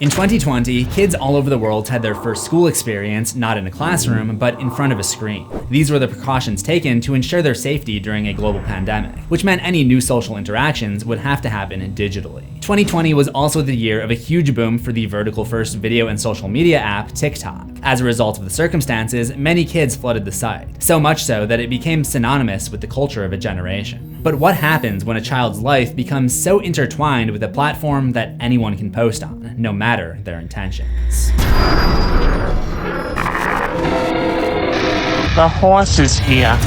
In 2020, kids all over the world had their first school experience not in a classroom, but in front of a screen. These were the precautions taken to ensure their safety during a global pandemic, which meant any new social interactions would have to happen digitally. 2020 was also the year of a huge boom for the vertical-first video and social media app TikTok. As a result of the circumstances, many kids flooded the site, so much so that it became synonymous with the culture of a generation. But what happens when a child's life becomes so intertwined with a platform that anyone can post on, no matter their intentions? The horse is here.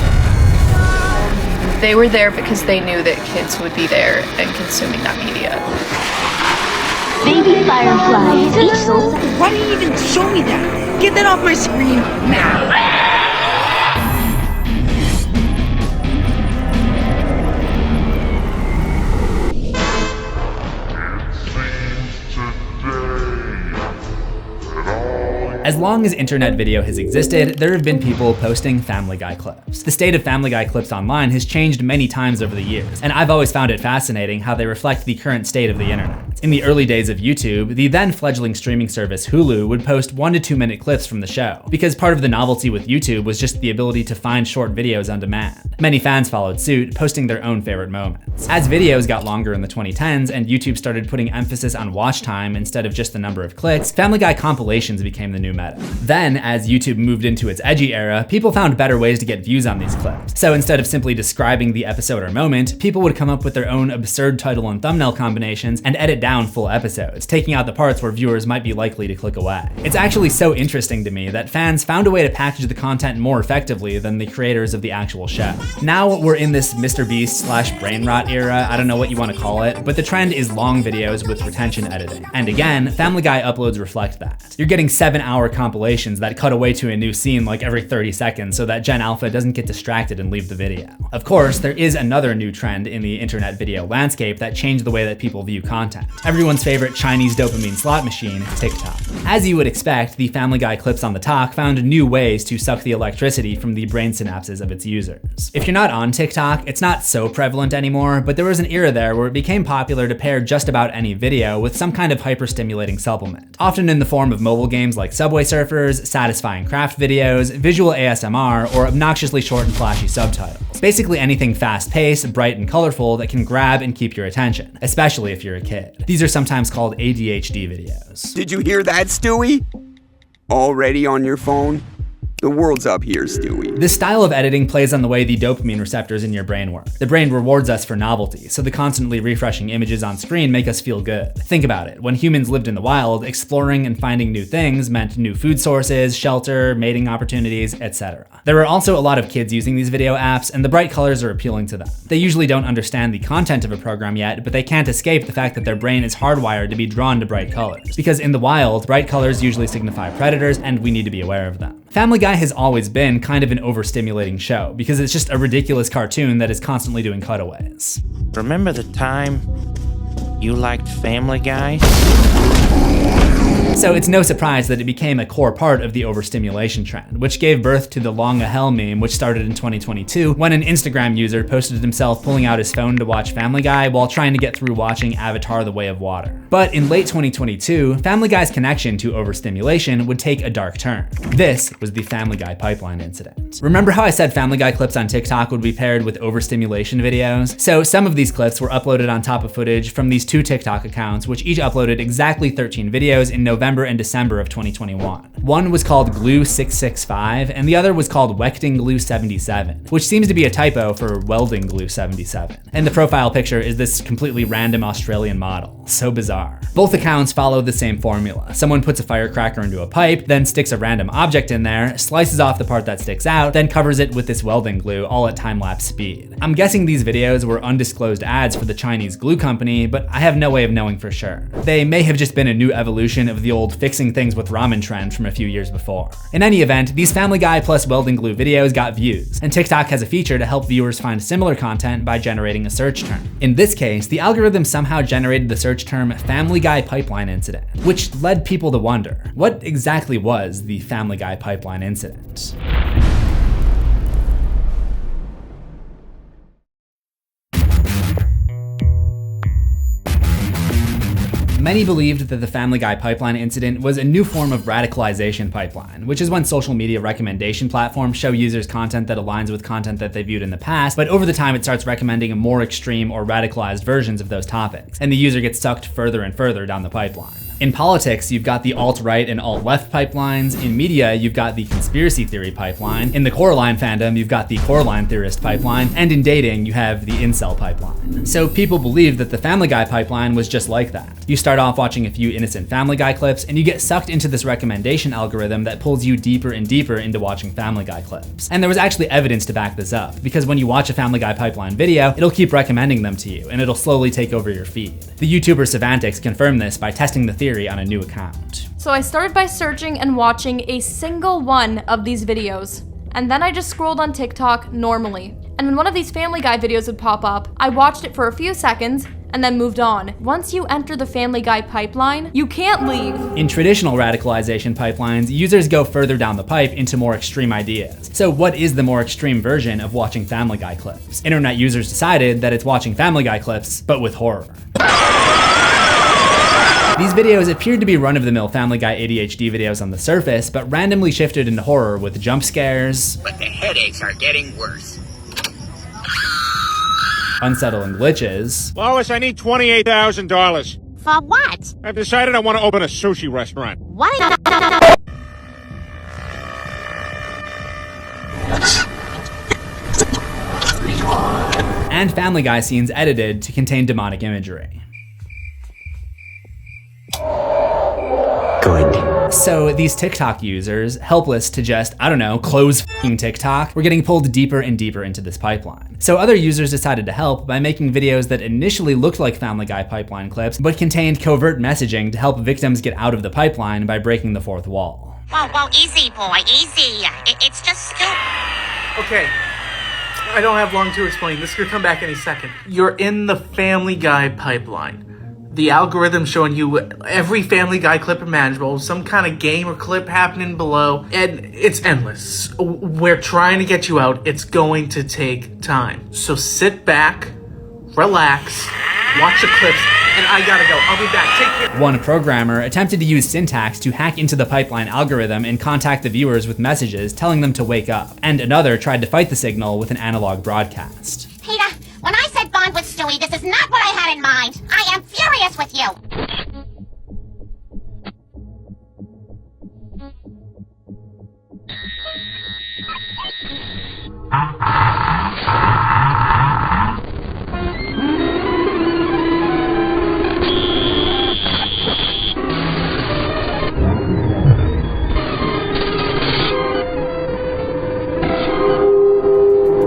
They were there because they knew that kids would be there and consuming that media. Baby fireflies, pixels. Why do you even show me that? Get that off my screen now! As long as internet video has existed, there have been people posting Family Guy clips. The state of Family Guy clips online has changed many times over the years, and I've always found it fascinating how they reflect the current state of the internet. In the early days of YouTube, the then fledgling streaming service Hulu would post 1 to 2 minute clips from the show, because part of the novelty with YouTube was just the ability to find short videos on demand. Many fans followed suit, posting their own favorite moments. As videos got longer in the 2010s and YouTube started putting emphasis on watch time instead of just the number of clicks, Family Guy compilations became the new meta. Then, as YouTube moved into its edgy era, people found better ways to get views on these clips. So instead of simply describing the episode or moment, people would come up with their own absurd title and thumbnail combinations and edit down full episodes, taking out the parts where viewers might be likely to click away. It's actually so interesting to me that fans found a way to package the content more effectively than the creators of the actual show. Now we're in this MrBeast / brain rot era, I don't know what you want to call it, but the trend is long videos with retention editing. And again, Family Guy uploads reflect that. You're getting 7-hour compilations that cut away to a new scene like every 30 seconds so that Gen Alpha doesn't get distracted and leave the video. Of course, there is another new trend in the internet video landscape that changed the way that people view content. Everyone's favorite Chinese dopamine slot machine, TikTok. As you would expect, the Family Guy clips on the talk found new ways to suck the electricity from the brain synapses of its users. If you're not on TikTok, it's not so prevalent anymore, but there was an era there where it became popular to pair just about any video with some kind of hyper-stimulating supplement, often in the form of mobile games like Subway Surfers, satisfying craft videos, visual ASMR, or obnoxiously short and flashy subtitles. Basically anything fast-paced, bright, and colorful that can grab and keep your attention, especially if you're a kid. These are sometimes called ADHD videos. Did you hear that, Stewie? Already on your phone? The world's up here, Stewie. This style of editing plays on the way the dopamine receptors in your brain work. The brain rewards us for novelty, so the constantly refreshing images on screen make us feel good. Think about it. When humans lived in the wild, exploring and finding new things meant new food sources, shelter, mating opportunities, etc. There are also a lot of kids using these video apps, and the bright colors are appealing to them. They usually don't understand the content of a program yet, but they can't escape the fact that their brain is hardwired to be drawn to bright colors. Because in the wild, bright colors usually signify predators, and we need to be aware of them. Family Guy has always been kind of an overstimulating show because it's just a ridiculous cartoon that is constantly doing cutaways. Remember the time you liked Family Guy? So it's no surprise that it became a core part of the overstimulation trend, which gave birth to the long a hell meme, which started in 2022 when an Instagram user posted himself pulling out his phone to watch Family Guy while trying to get through watching Avatar: The Way of Water. But in late 2022, Family Guy's connection to overstimulation would take a dark turn. This was the Family Guy pipeline incident. Remember how I said Family Guy clips on TikTok would be paired with overstimulation videos? So some of these clips were uploaded on top of footage from these 2 TikTok accounts, which each uploaded exactly 13 videos in November and December of 2021. One was called Glue665 and the other was called Wecting Glue 77, which seems to be a typo for Welding Glue 77. And the profile picture is this completely random Australian model. So bizarre. Both accounts follow the same formula. Someone puts a firecracker into a pipe, then sticks a random object in there, slices off the part that sticks out, then covers it with this welding glue all at time-lapse speed. I'm guessing these videos were undisclosed ads for the Chinese glue company, but I have no way of knowing for sure. They may have just been a new evolution of the old fixing things with ramen trend from a few years before. In any event, these Family Guy plus welding glue videos got views, and TikTok has a feature to help viewers find similar content by generating a search term. In this case, the algorithm somehow generated the search term Family Guy pipeline incident, which led people to wonder, what exactly was the Family Guy pipeline incident? Many believed that the Family Guy pipeline incident was a new form of radicalization pipeline, which is when social media recommendation platforms show users content that aligns with content that they viewed in the past, but over the time it starts recommending more extreme or radicalized versions of those topics, and the user gets sucked further and further down the pipeline. In politics, you've got the alt-right and alt-left pipelines. In media, you've got the conspiracy theory pipeline. In the Coraline fandom, you've got the Coraline theorist pipeline. And in dating, you have the incel pipeline. So people believe that the Family Guy pipeline was just like that. You start off watching a few innocent Family Guy clips, and you get sucked into this recommendation algorithm that pulls you deeper and deeper into watching Family Guy clips. And there was actually evidence to back this up, because when you watch a Family Guy pipeline video, it'll keep recommending them to you, and it'll slowly take over your feed. The YouTuber Sevantics confirmed this by testing the theory on a new account. So I started by searching and watching a single one of these videos, and then I just scrolled on TikTok normally. And when one of these Family Guy videos would pop up, I watched it for a few seconds and then moved on. Once you enter the Family Guy pipeline, you can't leave. In traditional radicalization pipelines, users go further down the pipe into more extreme ideas. So what is the more extreme version of watching Family Guy clips? Internet users decided that it's watching Family Guy clips, but with horror. These videos appeared to be run-of-the-mill Family Guy ADHD videos on the surface, but randomly shifted into horror with jump scares, but the headaches are getting worse. unsettling glitches, Lois, I need $28,000. For what? I've decided I want to open a sushi restaurant. What? and Family Guy scenes edited to contain demonic imagery. Good. So these TikTok users, helpless to just, I don't know, close f***ing TikTok, were getting pulled deeper and deeper into this pipeline. So other users decided to help by making videos that initially looked like Family Guy pipeline clips, but contained covert messaging to help victims get out of the pipeline by breaking the fourth wall. Whoa, easy, boy, easy. It's just stupid. Okay, I don't have long to explain. This could come back any second. You're in the Family Guy pipeline. The algorithm's showing you every Family Guy clip imaginable, some kind of game or clip happening below, and it's endless. We're trying to get you out. It's going to take time. So sit back, relax, watch the clips, and I gotta go. I'll be back. Take care. One programmer attempted to use syntax to hack into the pipeline algorithm and contact the viewers with messages telling them to wake up, and another tried to fight the signal with an analog broadcast. Peter, when I said bond with Stewie, this is not what I had in mind. I am furious with you.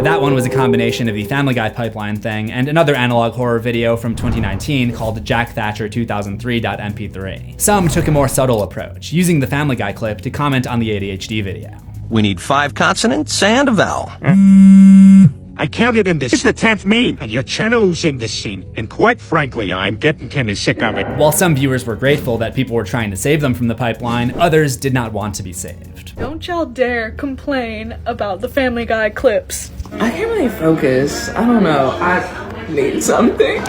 That one was a combination of the Family Guy pipeline thing and another analog horror video from 2019 called Jack Thatcher 2003.mp3. Some took a more subtle approach, using the Family Guy clip to comment on the ADHD video. We need 5 consonants and a vowel. I counted in this. It's the 10th meme, and your channel's in this scene. And quite frankly, I'm getting kind of sick of it. While some viewers were grateful that people were trying to save them from the pipeline, others did not want to be saved. Don't y'all dare complain about the Family Guy clips. I can't really focus. I don't know. I need something.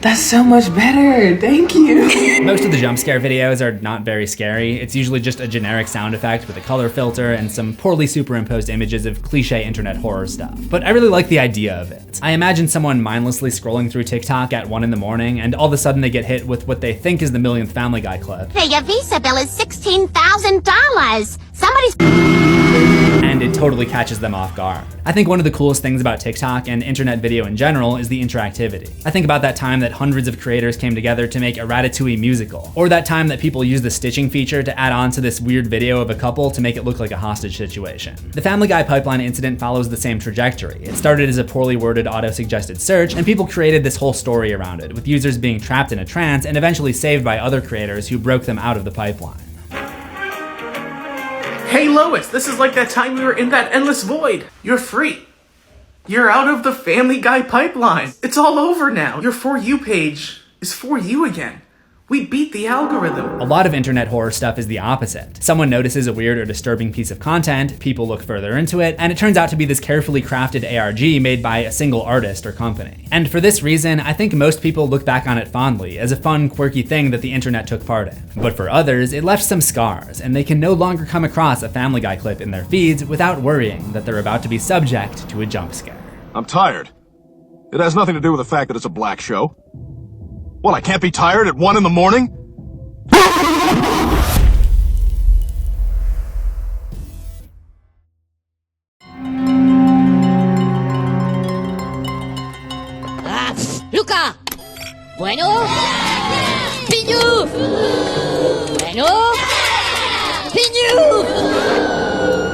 That's so much better. Thank you. Most of the jump scare videos are not very scary. It's usually just a generic sound effect with a color filter and some poorly superimposed images of cliche internet horror stuff. But I really like the idea of it. I imagine someone mindlessly scrolling through TikTok at 1 in the morning and all of a sudden they get hit with what they think is the millionth Family Guy clip. Hey, your Visa bill is $16,000. Somebody's... And it totally catches them off guard. I think one of the coolest things about TikTok and internet video in general is the interactivity. I think about that time that hundreds of creators came together to make a Ratatouille musical, or that time that people used the stitching feature to add on to this weird video of a couple to make it look like a hostage situation. The Family Guy pipeline incident follows the same trajectory. It started as a poorly worded auto-suggested search, and people created this whole story around it, with users being trapped in a trance and eventually saved by other creators who broke them out of the pipeline. Hey Lois, this is like that time we were in that endless void. You're free. You're out of the Family Guy pipeline. It's all over now. Your For You page is for you again. We beat the algorithm. A lot of internet horror stuff is the opposite. Someone notices a weird or disturbing piece of content, people look further into it, and it turns out to be this carefully crafted ARG made by a single artist or company. And for this reason, I think most people look back on it fondly as a fun, quirky thing that the internet took part in. But for others, it left some scars, and they can no longer come across a Family Guy clip in their feeds without worrying that they're about to be subject to a jump scare. I'm tired. It has nothing to do with the fact that it's a black show. What, I can't be tired at 1 in the morning? Luca! Bueno? Piñu! Bueno? Piñu!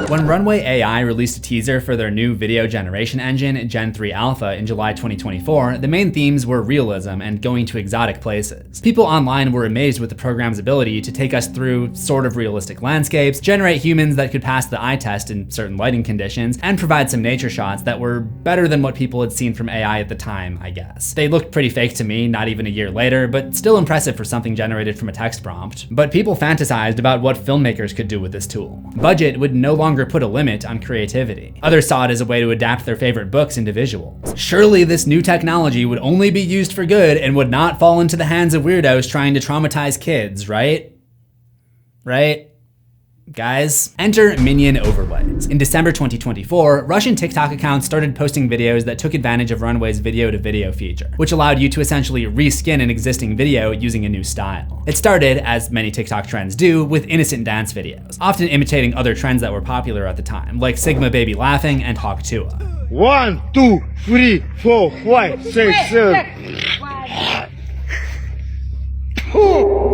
When Runway AI released a teaser for their new video generation engine, Gen 3 Alpha, in July 2024, the main themes were realism and going to exotic places. People online were amazed with the program's ability to take us through sort of realistic landscapes, generate humans that could pass the eye test in certain lighting conditions, and provide some nature shots that were better than what people had seen from AI at the time, I guess. They looked pretty fake to me, not even a year later, but still impressive for something generated from a text prompt. But people fantasized about what filmmakers could do with this tool. Budget would no longer put a limit on creativity. Others saw it as a way to adapt their favorite books into visuals. Surely this new technology would only be used for good and would not fall into the hands of weirdos trying to traumatize kids, right? Right? Guys, enter Minion overlays. In December 2024, Russian TikTok accounts started posting videos that took advantage of Runway's video-to-video feature, which allowed you to essentially reskin an existing video using a new style. It started, as many TikTok trends do, with innocent dance videos, often imitating other trends that were popular at the time, like Sigma Baby Laughing and Hawk Tua. 1, 2, 3, 4, 5, 6, 7.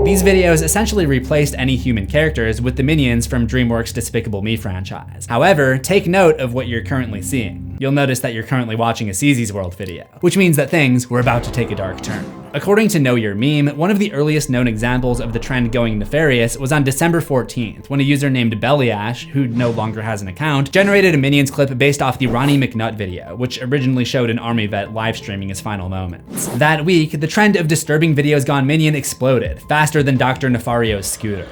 These videos essentially replaced any human characters with the minions from DreamWorks' Despicable Me franchise. However, take note of what you're currently seeing. You'll notice that you're currently watching a CZsWorld video, which means that things were about to take a dark turn. According to Know Your Meme, one of the earliest known examples of the trend going nefarious was on December 14th, when a user named Bellyash, who no longer has an account, generated a Minions clip based off the Ronnie McNutt video, which originally showed an army vet live streaming his final moments. That week, the trend of disturbing videos gone Minion exploded, faster than Dr. Nefario's scooter.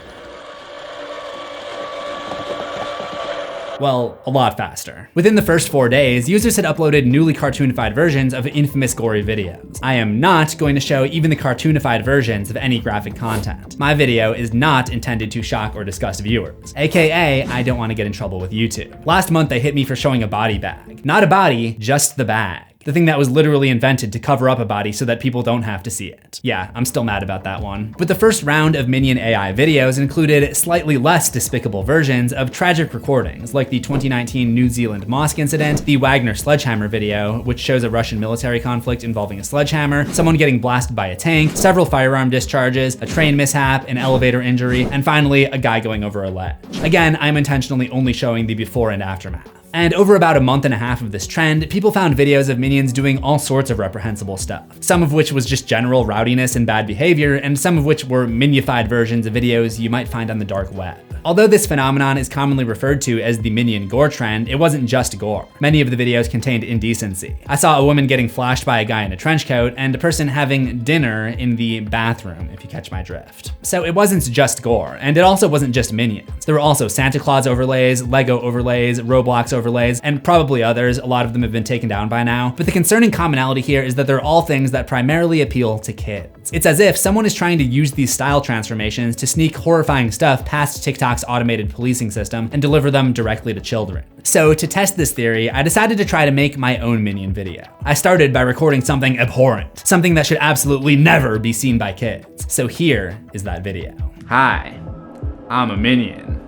Well, a lot faster. Within the first 4 days, users had uploaded newly cartoonified versions of infamous gory videos. I am not going to show even the cartoonified versions of any graphic content. My video is not intended to shock or disgust viewers, aka I don't want to get in trouble with YouTube. Last month they hit me for showing a body bag. Not a body, just the bag. The thing that was literally invented to cover up a body so that people don't have to see it. Yeah, I'm still mad about that one. But the first round of Minion AI videos included slightly less despicable versions of tragic recordings, like the 2019 New Zealand mosque incident, the Wagner sledgehammer video, which shows a Russian military conflict involving a sledgehammer, someone getting blasted by a tank, several firearm discharges, a train mishap, an elevator injury, and finally, a guy going over a ledge. Again, I'm intentionally only showing the before and aftermath. And over about a month and a half of this trend, people found videos of Minions doing all sorts of reprehensible stuff. Some of which was just general rowdiness and bad behavior, and some of which were minified versions of videos you might find on the dark web. Although this phenomenon is commonly referred to as the Minion gore trend, it wasn't just gore. Many of the videos contained indecency. I saw a woman getting flashed by a guy in a trench coat, and a person having dinner in the bathroom, if you catch my drift. So it wasn't just gore, and it also wasn't just Minions. There were also Santa Claus overlays, Lego overlays, Roblox overlays, and probably others. A lot of them have been taken down by now. But the concerning commonality here is that they're all things that primarily appeal to kids. It's as if someone is trying to use these style transformations to sneak horrifying stuff past TikTok's automated policing system and deliver them directly to children. So to test this theory, I decided to try to make my own Minion video. I started by recording something abhorrent, something that should absolutely never be seen by kids. So here is that video. Hi, I'm a Minion,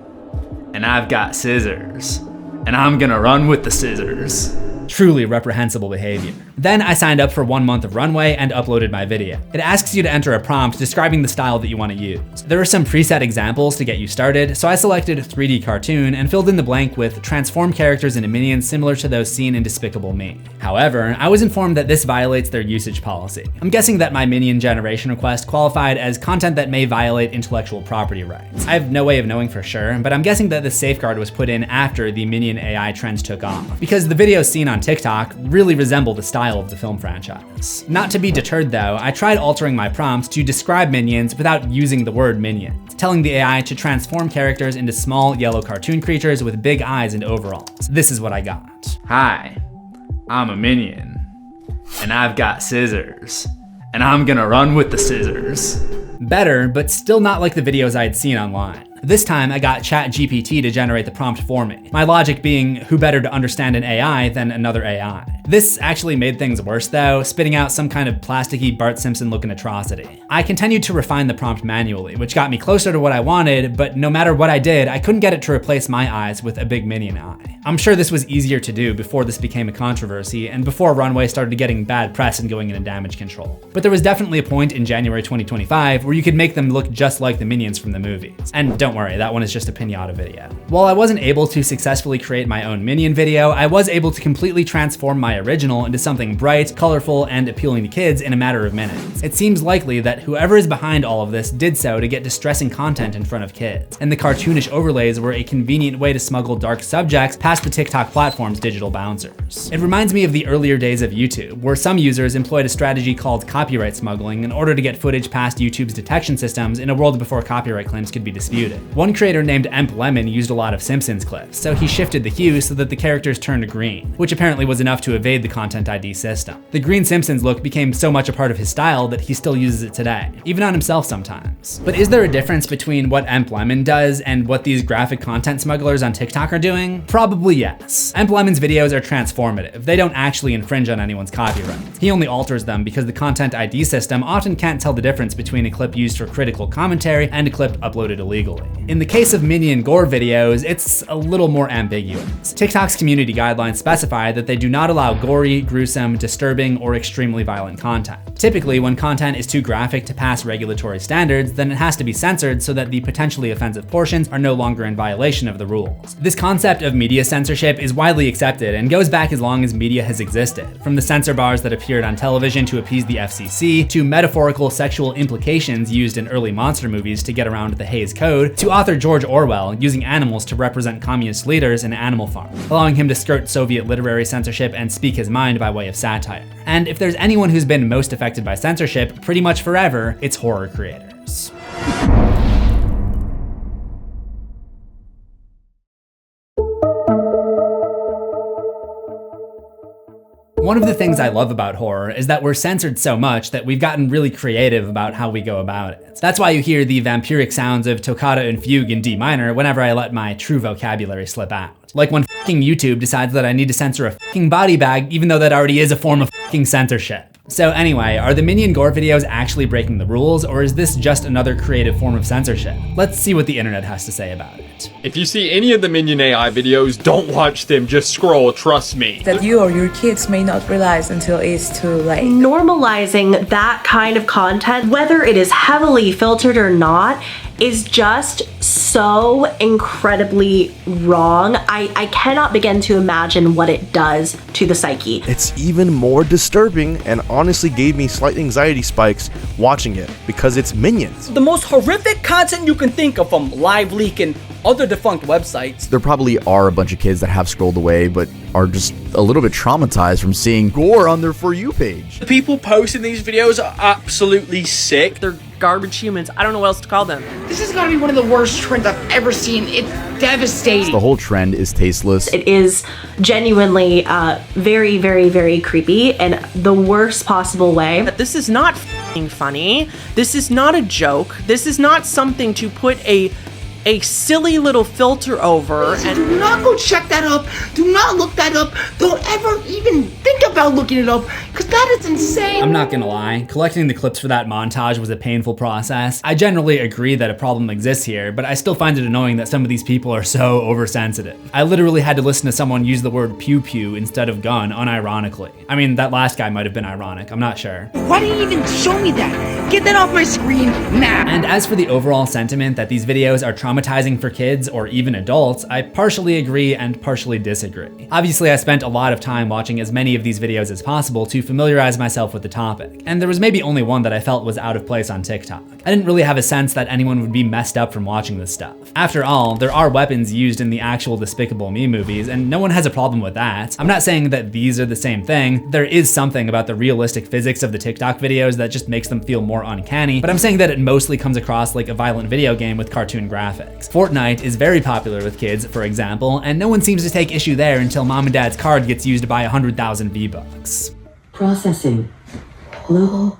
and I've got scissors, and I'm gonna run with the scissors. Truly reprehensible behavior. Then I signed up for 1 month of Runway and uploaded my video. It asks you to enter a prompt describing the style that you want to use. There are some preset examples to get you started, so I selected 3D cartoon and filled in the blank with transform characters into minions similar to those seen in Despicable Me. However, I was informed that this violates their usage policy. I'm guessing that my Minion generation request qualified as content that may violate intellectual property rights. I have no way of knowing for sure, but I'm guessing that this safeguard was put in after the Minion AI trends took off, because the videos seen on TikTok really resemble the style style of the film franchise. Not to be deterred though, I tried altering my prompts to describe minions without using the word minions, telling the AI to transform characters into small yellow cartoon creatures with big eyes and overalls. This is what I got. Hi, I'm a minion, and I've got scissors, and I'm gonna run with the scissors. Better, but still not like the videos I had seen online. This time I got ChatGPT to generate the prompt for me. My logic being, who better to understand an AI than another AI? This actually made things worse though, spitting out some kind of plasticky Bart Simpson looking atrocity. I continued to refine the prompt manually, which got me closer to what I wanted, but no matter what I did, I couldn't get it to replace my eyes with a big minion eye. I'm sure this was easier to do before this became a controversy and before Runway started getting bad press and going into damage control. But there was definitely a point in January 2025 where you could make them look just like the minions from the movies. And don't worry, that one is just a pinata video. While I wasn't able to successfully create my own minion video, I was able to completely transform my original into something bright, colorful, and appealing to kids in a matter of minutes. It seems likely that whoever is behind all of this did so to get distressing content in front of kids, and the cartoonish overlays were a convenient way to smuggle dark subjects past the TikTok platform's digital bouncers. It reminds me of the earlier days of YouTube, where some users employed a strategy called copyright smuggling in order to get footage past YouTube's detection systems in a world before copyright claims could be disputed. One creator named MLP used a lot of Simpsons clips, so he shifted the hue so that the characters turned green, which apparently was enough to evade the Content ID system. The green Simpsons look became so much a part of his style that he still uses it today, even on himself sometimes. But is there a difference between what MLP does and what these graphic content smugglers on TikTok are doing? Probably yes. MLP's videos are transformative. They don't actually infringe on anyone's copyright. He only alters them because the Content ID system often can't tell the difference between a clip used for critical commentary and a clip uploaded illegally. In the case of Minion Gore videos, it's a little more ambiguous. TikTok's community guidelines specify that they do not allow gory, gruesome, disturbing, or extremely violent content. Typically, when content is too graphic to pass regulatory standards, then it has to be censored so that the potentially offensive portions are no longer in violation of the rules. This concept of media censorship is widely accepted and goes back as long as media has existed, from the censor bars that appeared on television to appease the FCC, to metaphorical sexual implications used in early monster movies to get around the Hays Code, to author George Orwell using animals to represent communist leaders in Animal Farm, allowing him to skirt Soviet literary censorship and speak his mind by way of satire. And if there's anyone who's been most affected by censorship pretty much forever, it's horror creators. One of the things I love about horror is that we're censored so much that we've gotten really creative about how we go about it. That's why you hear the vampiric sounds of toccata and fugue in D minor whenever I let my true vocabulary slip out. Like when fucking YouTube decides that I need to censor a fucking body bag even though that already is a form of fucking censorship. So anyway, are the Minion Gore videos actually breaking the rules, or is this just another creative form of censorship? Let's see what the internet has to say about it. If you see any of the Minion AI videos, don't watch them, just scroll, trust me. That you or your kids may not realize until it's too late. Normalizing that kind of content, whether it is heavily filtered or not, is just so incredibly wrong. I cannot begin to imagine what it does to the psyche. It's even more disturbing and honestly gave me slight anxiety spikes watching it because it's Minions. The most horrific content you can think of from LiveLeak and other defunct websites. There probably are a bunch of kids that have scrolled away but are just a little bit traumatized from seeing gore on their For You page. The people posting these videos are absolutely sick. They're garbage humans. I don't know what else to call them. This has got to be one of the worst trends I've ever seen. It's devastating. The whole trend is tasteless. It is genuinely very, very, very creepy in the worst possible way. But this is not f***ing funny. This is not a joke. This is not something to put a silly little filter over. And do not go check that up. Do not look that up. Don't ever even think about looking it up, because that is insane. I'm not gonna lie, collecting the clips for that montage was a painful process. I generally agree that a problem exists here, but I still find it annoying that some of these people are so oversensitive. I literally had to listen to someone use the word pew pew instead of gun unironically. I mean, that last guy might have been ironic, I'm not sure. Why didn't you even show me that? Get that off my screen now. And as for the overall sentiment that these videos are traumatizing traumatizing for kids or even adults, I partially agree and partially disagree. Obviously, I spent a lot of time watching as many of these videos as possible to familiarize myself with the topic, and there was maybe only one that I felt was out of place on TikTok. I didn't really have a sense that anyone would be messed up from watching this stuff. After all, there are weapons used in the actual Despicable Me movies, and no one has a problem with that. I'm not saying that these are the same thing. There is something about the realistic physics of the TikTok videos that just makes them feel more uncanny, but I'm saying that it mostly comes across like a violent video game with cartoon graphics. Fortnite is very popular with kids, for example, and no one seems to take issue there until mom and dad's card gets used to buy 100,000 V-Bucks. Processing. Hello?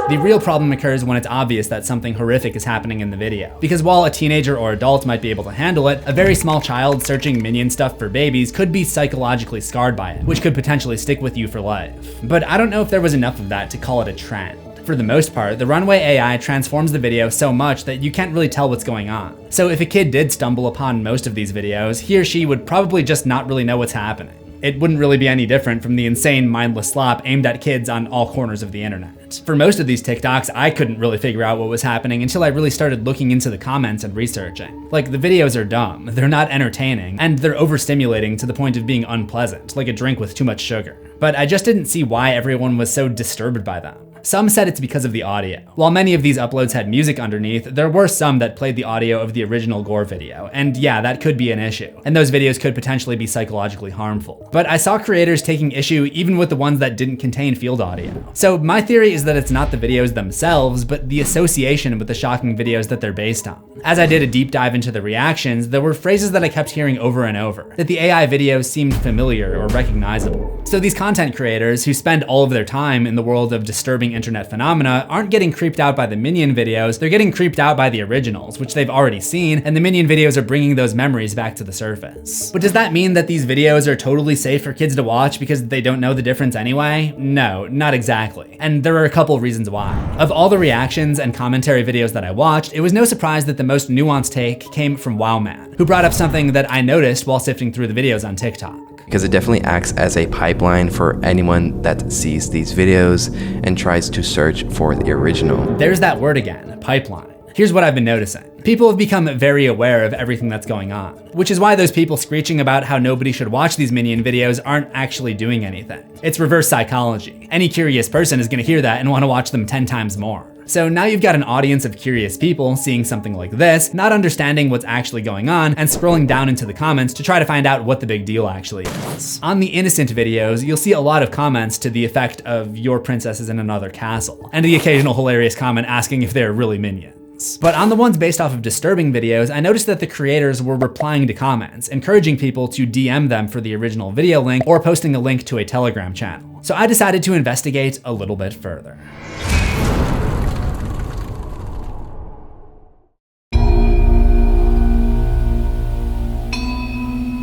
The real problem occurs when it's obvious that something horrific is happening in the video. Because while a teenager or adult might be able to handle it, a very small child searching Minion stuff for babies could be psychologically scarred by it, which could potentially stick with you for life. But I don't know if there was enough of that to call it a trend. For the most part, the Runway AI transforms the video so much that you can't really tell what's going on. So if a kid did stumble upon most of these videos, he or she would probably just not really know what's happening. It wouldn't really be any different from the insane mindless slop aimed at kids on all corners of the internet. For most of these TikToks, I couldn't really figure out what was happening until I really started looking into the comments and researching. Like, the videos are dumb, they're not entertaining, and they're overstimulating to the point of being unpleasant, like a drink with too much sugar. But I just didn't see why everyone was so disturbed by them. Some said it's because of the audio. While many of these uploads had music underneath, there were some that played the audio of the original Gore video, and yeah, that could be an issue, and those videos could potentially be psychologically harmful. But I saw creators taking issue even with the ones that didn't contain field audio. So my theory is that it's not the videos themselves, but the association with the shocking videos that they're based on. As I did a deep dive into the reactions, there were phrases that I kept hearing over and over, that the AI videos seemed familiar or recognizable. So these content creators who spend all of their time in the world of disturbing internet phenomena aren't getting creeped out by the Minion videos, they're getting creeped out by the originals, which they've already seen, and the Minion videos are bringing those memories back to the surface. But does that mean that these videos are totally safe for kids to watch because they don't know the difference anyway? No, not exactly. And there are a couple reasons why. Of all the reactions and commentary videos that I watched, it was no surprise that the most nuanced take came from Wowman, who brought up something that I noticed while sifting through the videos on TikTok. Because it definitely acts as a pipeline for anyone that sees these videos and tries to search for the original. There's that word again, pipeline. Here's what I've been noticing. People have become very aware of everything that's going on, which is why those people screeching about how nobody should watch these Minion videos aren't actually doing anything. It's reverse psychology. Any curious person is gonna hear that and wanna watch them 10 times more. So now you've got an audience of curious people seeing something like this, not understanding what's actually going on, and scrolling down into the comments to try to find out what the big deal actually is. On the innocent videos, you'll see a lot of comments to the effect of "your princess is in another castle," and the occasional hilarious comment asking if they're really minions. But on the ones based off of disturbing videos, I noticed that the creators were replying to comments, encouraging people to DM them for the original video link or posting a link to a Telegram channel. So I decided to investigate a little bit further.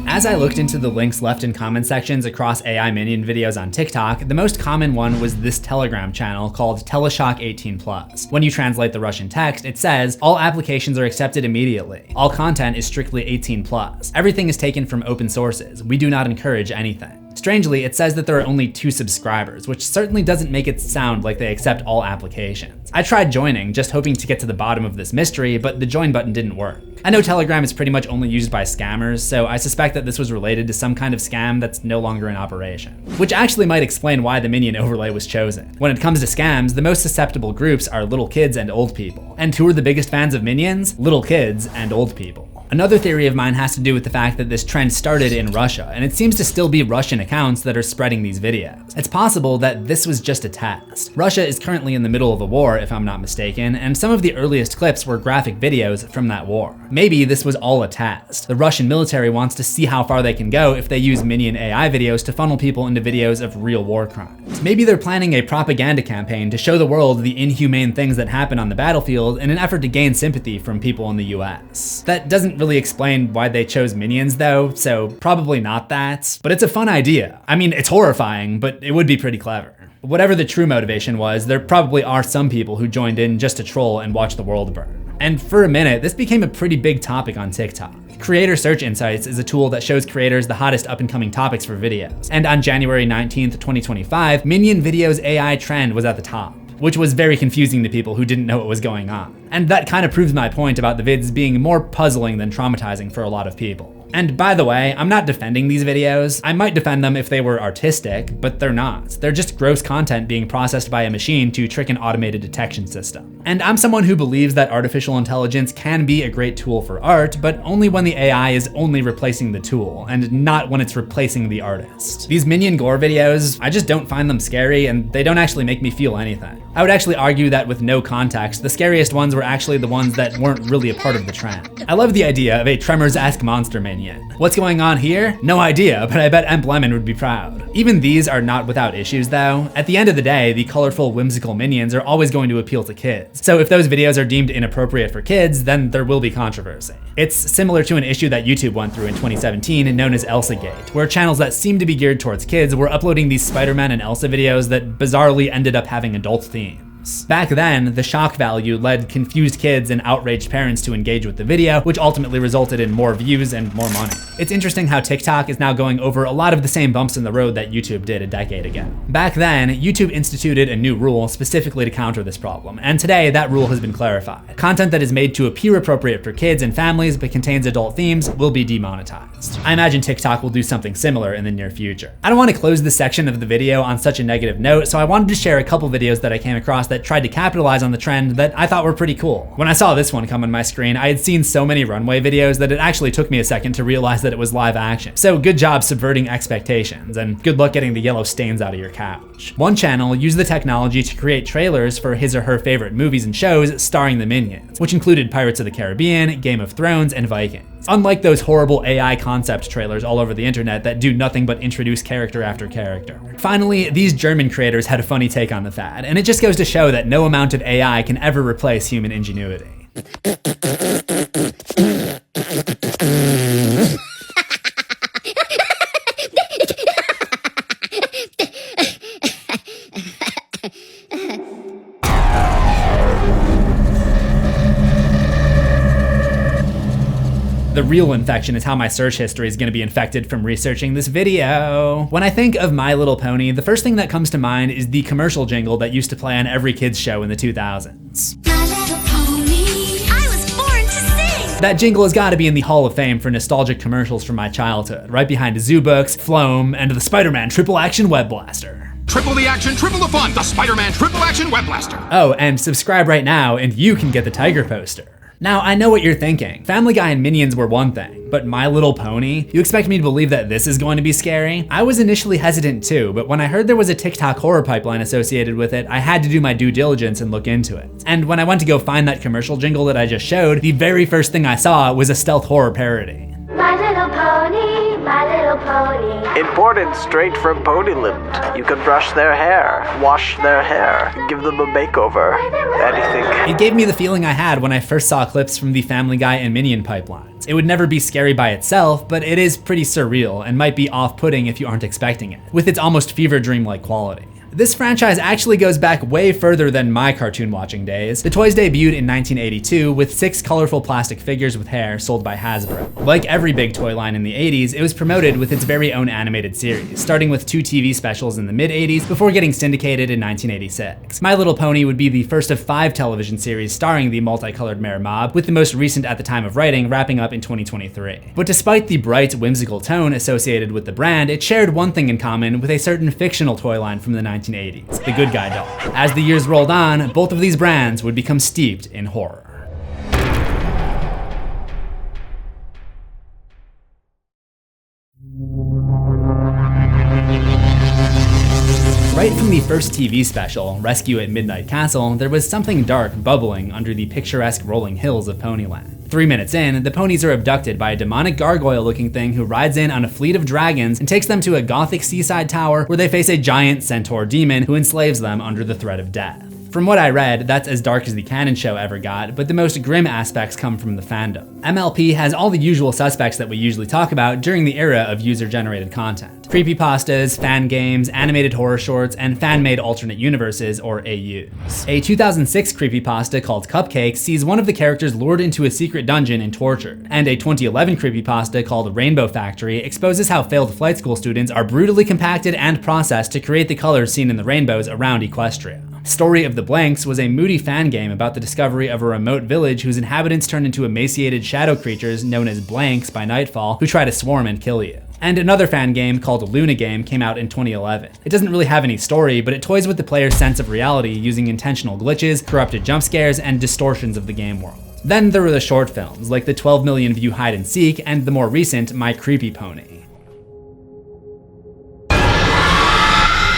As I looked into the links left in comment sections across AI Minion videos on TikTok, the most common one was this Telegram channel called Teleshock 18+. When you translate the Russian text, it says, "All applications are accepted immediately. All content is strictly 18+. Everything is taken from open sources. We do not encourage anything." Strangely, it says that there are only 2 subscribers, which certainly doesn't make it sound like they accept all applications. I tried joining, just hoping to get to the bottom of this mystery, but the join button didn't work. I know Telegram is pretty much only used by scammers, so I suspect that this was related to some kind of scam that's no longer in operation. Which actually might explain why the Minion overlay was chosen. When it comes to scams, the most susceptible groups are little kids and old people. And who are the biggest fans of Minions? Little kids and old people. Another theory of mine has to do with the fact that this trend started in Russia, and it seems to still be Russian accounts that are spreading these videos. It's possible that this was just a test. Russia is currently in the middle of a war, if I'm not mistaken, and some of the earliest clips were graphic videos from that war. Maybe this was all a test. The Russian military wants to see how far they can go if they use Minion AI videos to funnel people into videos of real war crimes. Maybe they're planning a propaganda campaign to show the world the inhumane things that happen on the battlefield in an effort to gain sympathy from people in the US. That doesn't really explain why they chose Minions though, so probably not that, but it's a fun idea. I mean, it's horrifying, but it would be pretty clever. Whatever the true motivation was, there probably are some people who joined in just to troll and watch the world burn. And for a minute, this became a pretty big topic on TikTok. Creator Search Insights is a tool that shows creators the hottest up-and-coming topics for videos. And on January 19th, 2025, Minion Video's AI trend was at the top, which was very confusing to people who didn't know what was going on. And that kind of proves my point about the vids being more puzzling than traumatizing for a lot of people. And by the way, I'm not defending these videos. I might defend them if they were artistic, but they're not. They're just gross content being processed by a machine to trick an automated detection system. And I'm someone who believes that artificial intelligence can be a great tool for art, but only when the AI is only replacing the tool, and not when it's replacing the artist. These Minion Gore videos, I just don't find them scary, and they don't actually make me feel anything. I would actually argue that with no context, the scariest ones were actually the ones that weren't really a part of the trend. I love the idea of a Tremors-esque monster minion. What's going on here? No idea, but I bet Emp Lemon would be proud. Even these are not without issues though. At the end of the day, the colorful, whimsical minions are always going to appeal to kids. So if those videos are deemed inappropriate for kids, then there will be controversy. It's similar to an issue that YouTube went through in 2017 known as ElsaGate, where channels that seemed to be geared towards kids were uploading these Spider-Man and Elsa videos that bizarrely ended up having adult themes. Back then, the shock value led confused kids and outraged parents to engage with the video, which ultimately resulted in more views and more money. It's interesting how TikTok is now going over a lot of the same bumps in the road that YouTube did a decade ago. Back then, YouTube instituted a new rule specifically to counter this problem, and today that rule has been clarified. Content that is made to appear appropriate for kids and families but contains adult themes will be demonetized. I imagine TikTok will do something similar in the near future. I don't want to close this section of the video on such a negative note, so I wanted to share a couple videos that I came across that tried to capitalize on the trend that I thought were pretty cool. When I saw this one come on my screen, I had seen so many runway videos that it actually took me a second to realize that it was live action. So good job subverting expectations, and good luck getting the yellow stains out of your couch. One channel used the technology to create trailers for his or her favorite movies and shows starring the Minions, which included Pirates of the Caribbean, Game of Thrones, and Vikings. Unlike those horrible AI concept trailers all over the internet that do nothing but introduce character after character. Finally, these German creators had a funny take on the fad, and it just goes to show that no amount of AI can ever replace human ingenuity. The real infection is how my search history is going to be infected from researching this video. When I think of My Little Pony, the first thing that comes to mind is the commercial jingle that used to play on every kid's show in the 2000s. My little pony, I was born to sing. That jingle has got to be in the Hall of Fame for nostalgic commercials from my childhood, right behind Zoo Books, Floam, and the Spider-Man Triple Action Web Blaster. Triple the action, triple the fun, the Spider-Man Triple Action Web Blaster. Oh, and subscribe right now and you can get the tiger poster. Now, I know what you're thinking. Family Guy and Minions were one thing, but My Little Pony? You expect me to believe that this is going to be scary? I was initially hesitant too, but when I heard there was a TikTok horror pipeline associated with it, I had to do my due diligence and look into it. And when I went to go find that commercial jingle that I just showed, the very first thing I saw was a stealth horror parody. My little pony, my little pony. Imported straight from Ponyland. You can brush their hair, wash their hair, give them a makeover, anything. It gave me the feeling I had when I first saw clips from the Family Guy and Minion pipelines. It would never be scary by itself, but it is pretty surreal and might be off-putting if you aren't expecting it, with its almost fever dream-like quality. This franchise actually goes back way further than my cartoon watching days. The toys debuted in 1982 with 6 colorful plastic figures with hair sold by Hasbro. Like every big toy line in the 80s, it was promoted with its very own animated series, starting with 2 TV specials in the mid-80s before getting syndicated in 1986. My Little Pony would be the first of 5 television series starring the multicolored Mare Mob, with the most recent at the time of writing wrapping up in 2023. But despite the bright, whimsical tone associated with the brand, it shared one thing in common with a certain fictional toy line from the 1980s, the Good Guy doll. As the years rolled on, both of these brands would become steeped in horror. Right from the first TV special, Rescue at Midnight Castle, there was something dark bubbling under the picturesque rolling hills of Ponyland. 3 minutes in, the ponies are abducted by a demonic gargoyle-looking thing who rides in on a fleet of dragons and takes them to a gothic seaside tower where they face a giant centaur demon who enslaves them under the threat of death. From what I read, that's as dark as the canon show ever got, but the most grim aspects come from the fandom. MLP has all the usual suspects that we usually talk about during the era of user-generated content. Creepypastas, fan games, animated horror shorts, and fan-made alternate universes, or AUs. A 2006 creepypasta called Cupcake sees one of the characters lured into a secret dungeon and tortured, and a 2011 creepypasta called Rainbow Factory exposes how failed flight school students are brutally compacted and processed to create the colors seen in the rainbows around Equestria. Story of the Blanks was a moody fan game about the discovery of a remote village whose inhabitants turn into emaciated shadow creatures known as Blanks by nightfall who try to swarm and kill you. And another fan game called Luna Game came out in 2011. It doesn't really have any story, but it toys with the player's sense of reality using intentional glitches, corrupted jump scares, and distortions of the game world. Then there were the short films, like the 12 million view Hide and Seek and the more recent My Creepy Pony.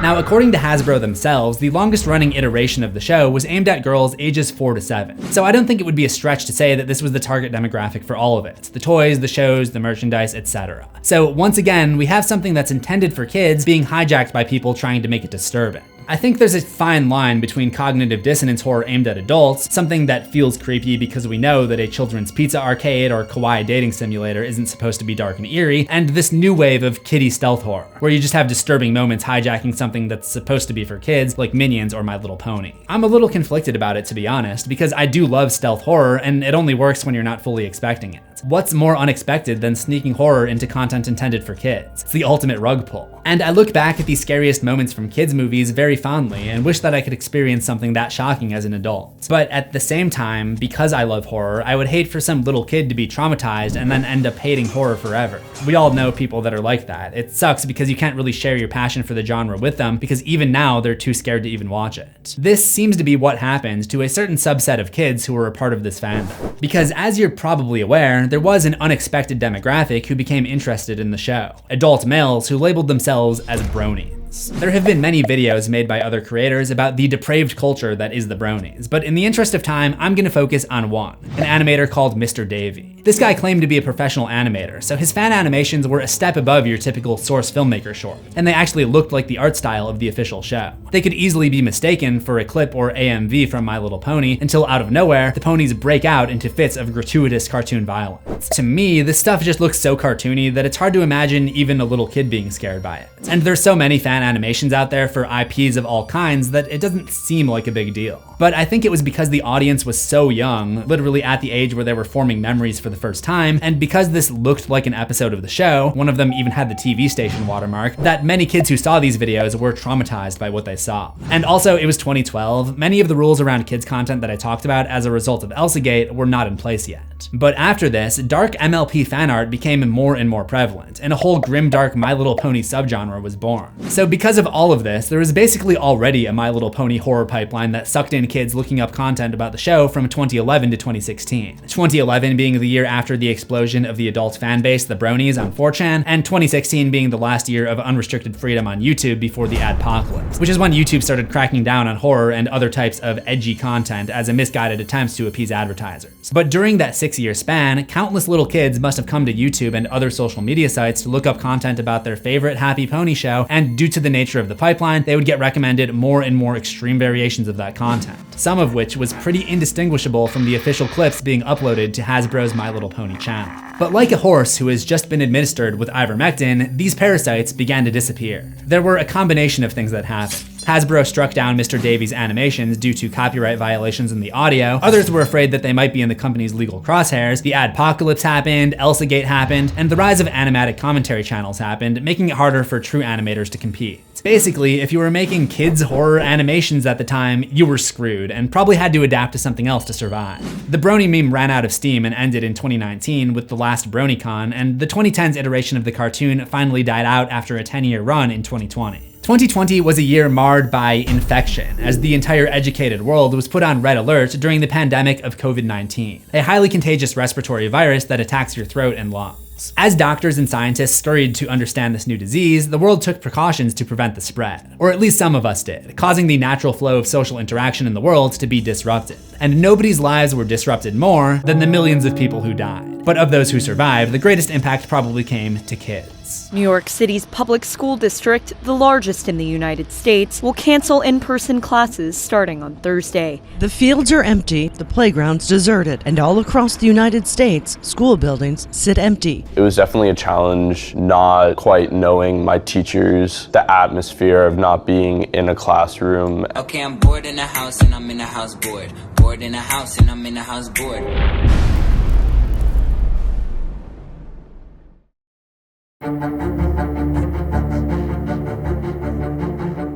Now, according to Hasbro themselves, the longest running iteration of the show was aimed at girls ages 4 to 7. So I don't think it would be a stretch to say that this was the target demographic for all of it. The toys, the shows, the merchandise, etc. So once again, we have something that's intended for kids being hijacked by people trying to make it disturbing. I think there's a fine line between cognitive dissonance horror aimed at adults, something that feels creepy because we know that a children's pizza arcade or kawaii dating simulator isn't supposed to be dark and eerie, and this new wave of kiddie stealth horror, where you just have disturbing moments hijacking something that's supposed to be for kids, like Minions or My Little Pony. I'm a little conflicted about it, to be honest, because I do love stealth horror, and it only works when you're not fully expecting it. What's more unexpected than sneaking horror into content intended for kids? It's the ultimate rug pull. And I look back at the scariest moments from kids' movies very fondly and wish that I could experience something that shocking as an adult. But at the same time, because I love horror, I would hate for some little kid to be traumatized and then end up hating horror forever. We all know people that are like that. It sucks because you can't really share your passion for the genre with them because even now they're too scared to even watch it. This seems to be what happened to a certain subset of kids who were a part of this fandom. Because as you're probably aware, there was an unexpected demographic who became interested in the show. Adult males who labeled themselves as bronies. There have been many videos made by other creators about the depraved culture that is the bronies, but in the interest of time, I'm gonna focus on one, an animator called Mr. Davey. This guy claimed to be a professional animator, so his fan animations were a step above your typical source filmmaker short, and they actually looked like the art style of the official show. They could easily be mistaken for a clip or AMV from My Little Pony until out of nowhere, the ponies break out into fits of gratuitous cartoon violence. To me, this stuff just looks so cartoony that it's hard to imagine even a little kid being scared by it. And there's so many fan animations out there for IPs of all kinds that it doesn't seem like a big deal. But I think it was because the audience was so young, literally at the age where they were forming memories for the first time, and because this looked like an episode of the show, one of them even had the TV station watermark, that many kids who saw these videos were traumatized by what they saw. And also, it was 2012, many of the rules around kids content that I talked about as a result of Elsagate were not in place yet. But after this, dark MLP fan art became more and more prevalent, and a whole grimdark My Little Pony subgenre was born. So because of all of this, there was basically already a My Little Pony horror pipeline that sucked in kids looking up content about the show from 2011 to 2016. 2011 being the year after the explosion of the adult fan base, the bronies, on 4chan, and 2016 being the last year of unrestricted freedom on YouTube before the adpocalypse, which is when YouTube started cracking down on horror and other types of edgy content as a misguided attempt to appease advertisers. But during that 6-year span, countless little kids must have come to YouTube and other social media sites to look up content about their favorite Happy Pony show, and due to the nature of the pipeline, they would get recommended more and more extreme variations of that content, some of which was pretty indistinguishable from the official clips being uploaded to Hasbro's My Little Pony channel. But like a horse who has just been administered with ivermectin, these parasites began to disappear. There were a combination of things that happened. Hasbro struck down Mr. Davies' animations due to copyright violations in the audio. Others were afraid that they might be in the company's legal crosshairs. The adpocalypse happened, Elsagate happened, and the rise of animatic commentary channels happened, making it harder for true animators to compete. Basically, if you were making kids' horror animations at the time, you were screwed, and probably had to adapt to something else to survive. The brony meme ran out of steam and ended in 2019 with the last BronyCon, and the 2010s iteration of the cartoon finally died out after a 10-year run in 2020. 2020 was a year marred by infection, as the entire educated world was put on red alert during the pandemic of COVID-19, a highly contagious respiratory virus that attacks your throat and lungs. As doctors and scientists scurried to understand this new disease, the world took precautions to prevent the spread, or at least some of us did, causing the natural flow of social interaction in the world to be disrupted. And nobody's lives were disrupted more than the millions of people who died. But of those who survived, the greatest impact probably came to kids. schools. New York City's public school district, the largest in the United States, will cancel in-person classes starting on Thursday. The fields are empty, the playgrounds deserted, and all across the United States, school buildings sit empty. It was definitely a challenge not quite knowing my teachers, the atmosphere of not being in a classroom. Okay, I'm bored in a house and I'm in a house bored. Bored in a house and I'm in a house bored.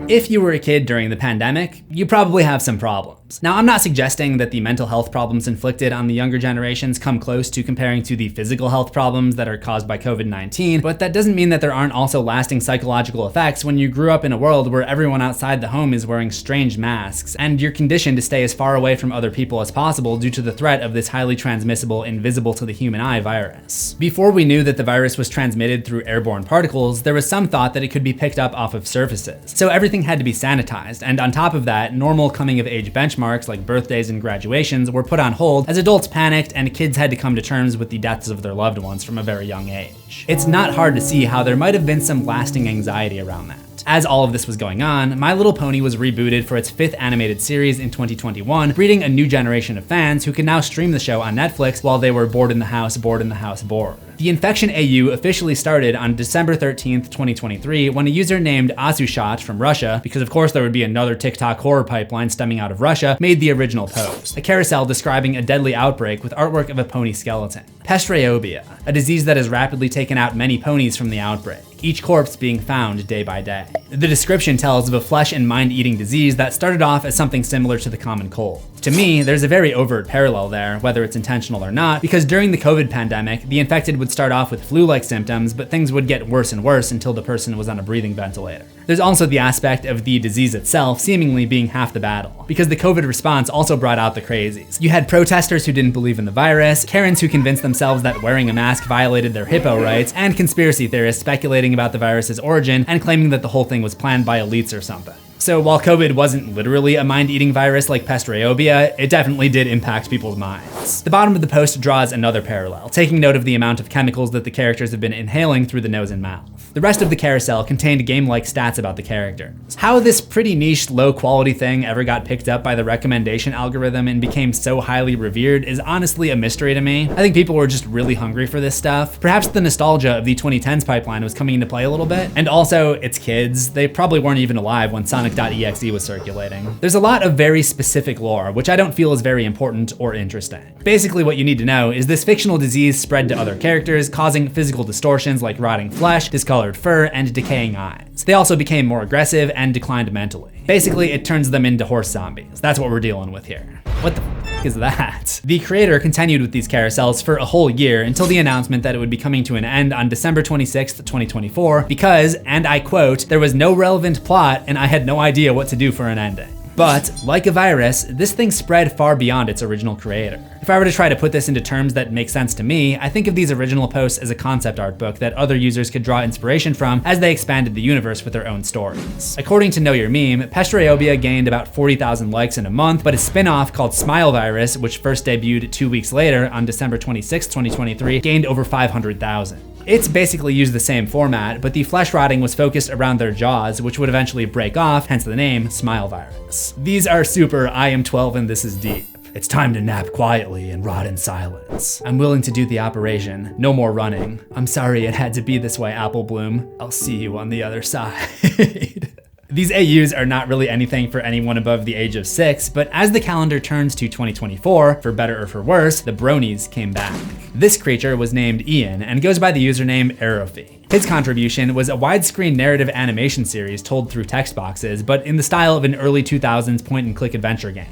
If you were a kid during the pandemic, you probably have some problems. Now, I'm not suggesting that the mental health problems inflicted on the younger generations come close to comparing to the physical health problems that are caused by COVID-19, but that doesn't mean that there aren't also lasting psychological effects when you grew up in a world where everyone outside the home is wearing strange masks, and you're conditioned to stay as far away from other people as possible due to the threat of this highly transmissible, invisible to the human eye virus. Before we knew that the virus was transmitted through airborne particles, there was some thought that it could be picked up off of surfaces. So everything had to be sanitized, and on top of that, normal coming-of-age benchmarks like birthdays and graduations were put on hold as adults panicked and kids had to come to terms with the deaths of their loved ones from a very young age. It's not hard to see how there might have been some lasting anxiety around that. As all of this was going on, My Little Pony was rebooted for its 5th animated series in 2021, breeding a new generation of fans who could now stream the show on Netflix while they were bored in the house, bored. The Infection AU officially started on December 13th, 2023, when a user named Asushat from Russia, because of course there would be another TikTok horror pipeline stemming out of Russia, made the original post, a carousel describing a deadly outbreak with artwork of a pony skeleton. Pestreobia, a disease that has rapidly taken out many ponies from the outbreak, each corpse being found day by day. The description tells of a flesh and mind-eating disease that started off as something similar to the common cold. To me, there's a very overt parallel there, whether it's intentional or not, because during the COVID pandemic, the infected would start off with flu-like symptoms, but things would get worse and worse until the person was on a breathing ventilator. There's also the aspect of the disease itself seemingly being half the battle, because the COVID response also brought out the crazies. You had protesters who didn't believe in the virus, Karens who convinced themselves that wearing a mask violated their hippo rights, and conspiracy theorists speculating about the virus's origin and claiming that the whole thing was planned by elites or something. So while COVID wasn't literally a mind-eating virus like Pestreobia, it definitely did impact people's minds. The bottom of the post draws another parallel, taking note of the amount of chemicals that the characters have been inhaling through the nose and mouth. The rest of the carousel contained game-like stats about the characters. How this pretty niche, low-quality thing ever got picked up by the recommendation algorithm and became so highly revered is honestly a mystery to me. I think people were just really hungry for this stuff. Perhaps the nostalgia of the 2010s pipeline was coming into play a little bit. And also, it's kids. They probably weren't even alive when Sonic.exe was circulating. There's a lot of very specific lore, which I don't feel is very important or interesting. Basically, what you need to know is this fictional disease spread to other characters, causing physical distortions like rotting flesh, discolored fur, and decaying eyes. They also became more aggressive and declined mentally. Basically, it turns them into horse zombies. That's what we're dealing with here. What the f is that? The creator continued with these carousels for a whole year until the announcement that it would be coming to an end on December 26th, 2024, because, and I quote, "there was no relevant plot and I had no idea what to do for an ending." But, like a virus, this thing spread far beyond its original creator. If I were to try to put this into terms that make sense to me, I think of these original posts as a concept art book that other users could draw inspiration from as they expanded the universe with their own stories. According to Know Your Meme, Pestreobia gained about 40,000 likes in a month, but a spin-off called Smile Virus, which first debuted 2 weeks later on December 26, 2023, gained over 500,000. It's basically used the same format, but the flesh rotting was focused around their jaws, which would eventually break off, hence the name Smile Virus. These are super I am 12 and this is deep. It's time to nap quietly and rot in silence. I'm willing to do the operation. No more running. I'm sorry it had to be this way, Apple Bloom. I'll see you on the other side. These AUs are not really anything for anyone above the age of 6, but as the calendar turns to 2024, for better or for worse, the bronies came back. This creature was named Ian and goes by the username Aerophy. His contribution was a widescreen narrative animation series told through text boxes, but in the style of an early 2000s point-and-click adventure game.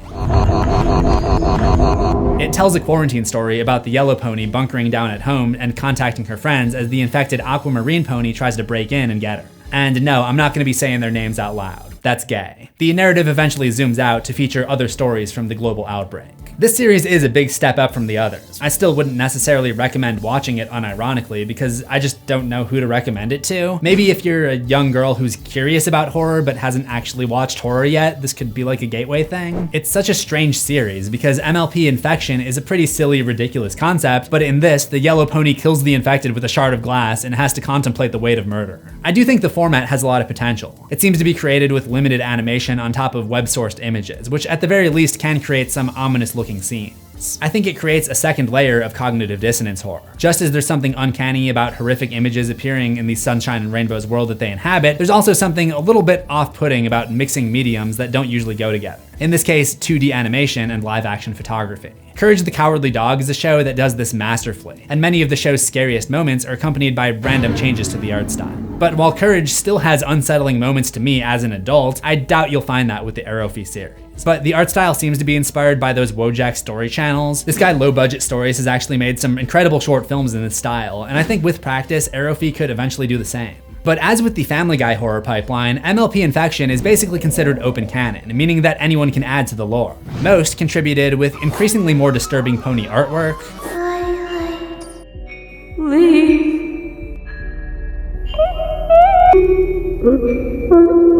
It tells a quarantine story about the yellow pony bunkering down at home and contacting her friends as the infected aquamarine pony tries to break in and get her. And no, I'm not going to be saying their names out loud. That's gay. The narrative eventually zooms out to feature other stories from the global outbreak. This series is a big step up from the others. I still wouldn't necessarily recommend watching it unironically because I just don't know who to recommend it to. Maybe if you're a young girl who's curious about horror but hasn't actually watched horror yet, this could be like a gateway thing. It's such a strange series because MLP Infection is a pretty silly, ridiculous concept, but in this, the yellow pony kills the infected with a shard of glass and has to contemplate the weight of murder. I do think the format has a lot of potential. It seems to be created with limited animation on top of web-sourced images, which at the very least can create some ominous-looking scenes. I think it creates a second layer of cognitive dissonance horror. Just as there's something uncanny about horrific images appearing in the sunshine and rainbows world that they inhabit, there's also something a little bit off-putting about mixing mediums that don't usually go together. In this case, 2D animation and live-action photography. Courage the Cowardly Dog is a show that does this masterfully, and many of the show's scariest moments are accompanied by random changes to the art style. But while Courage still has unsettling moments to me as an adult, I doubt you'll find that with the Arrowfee series. But the art style seems to be inspired by those Wojak story channels. This guy, Low Budget Stories, has actually made some incredible short films in this style, and I think with practice, Arrowfee could eventually do the same. But as with the Family Guy horror pipeline, MLP Infection is basically considered open canon, meaning that anyone can add to the lore. Most contributed with increasingly more disturbing pony artwork,